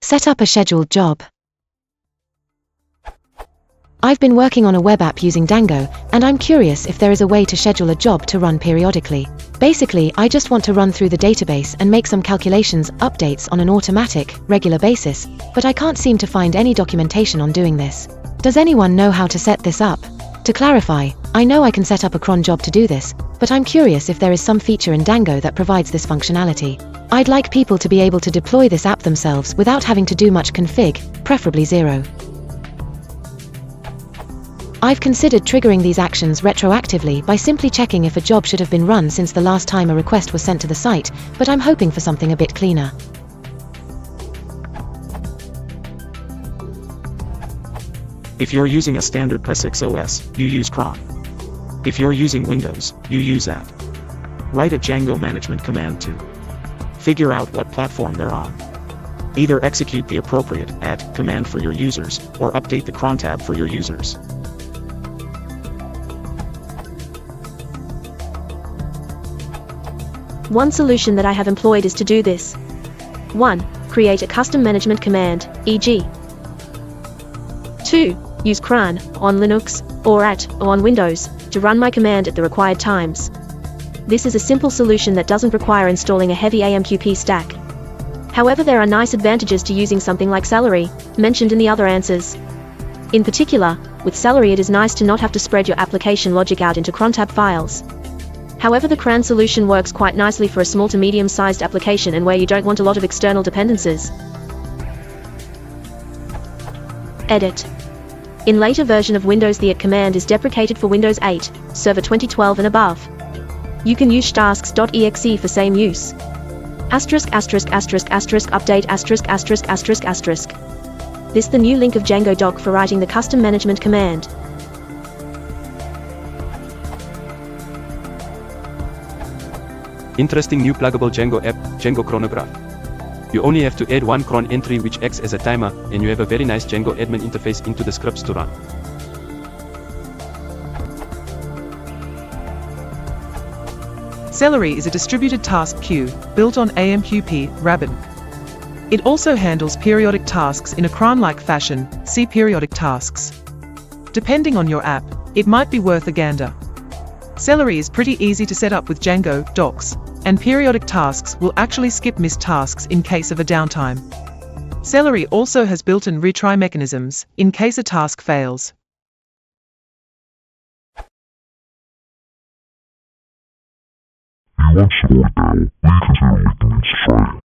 Set up a scheduled job. I've been working on a web app using Django, and I'm curious if there is a way to schedule a job to run periodically. Basically, I just want to run through the database and make some calculations, updates on an automatic, regular basis, but I can't seem to find any documentation on doing this. Does anyone know how to set this up? To clarify, I know I can set up a cron job to do this, but I'm curious if there is some feature in Django that provides this functionality. I'd like people to be able to deploy this app themselves without having to do much config, preferably zero. I've considered triggering these actions retroactively by simply checking if a job should have been run since the last time a request was sent to the site, but I'm hoping for something a bit cleaner. If you're using a standard POSIX OS, you use cron. If you're using Windows, you use app. Write a Django management command to figure out what platform they're on. Either execute the appropriate add command for your users, or update the cron tab for your users. One solution that I have employed is to do this. 1. Create a custom management command, e.g. 2. Use cron on Linux, or on Windows, to run my command at the required times. This is a simple solution that doesn't require installing a heavy AMQP stack. However, there are nice advantages to using something like Celery, mentioned in the other answers. In particular, with Celery it is nice to not have to spread your application logic out into crontab files. However, the CRAN solution works quite nicely for a small to medium-sized application and where you don't want a lot of external dependencies. Edit. In later version of Windows, the command is deprecated for Windows 8, Server 2012 and above. You can use tasks.exe for same use. ***update*********. This the new link of Django doc for writing the custom management command. Interesting new pluggable Django app, Django Chronograph. You only have to add one cron entry which acts as a timer, and you have a very nice Django admin interface into the scripts to run. Celery is a distributed task queue built on AMQP Rabbit. It also handles periodic tasks in a cron-like fashion. See periodic tasks. Depending on your app, it might be worth a gander. Celery is pretty easy to set up with Django docs, and periodic tasks will actually skip missed tasks in case of a downtime. Celery also has built-in retry mechanisms in case a task fails. You want support now, we consider making it straight.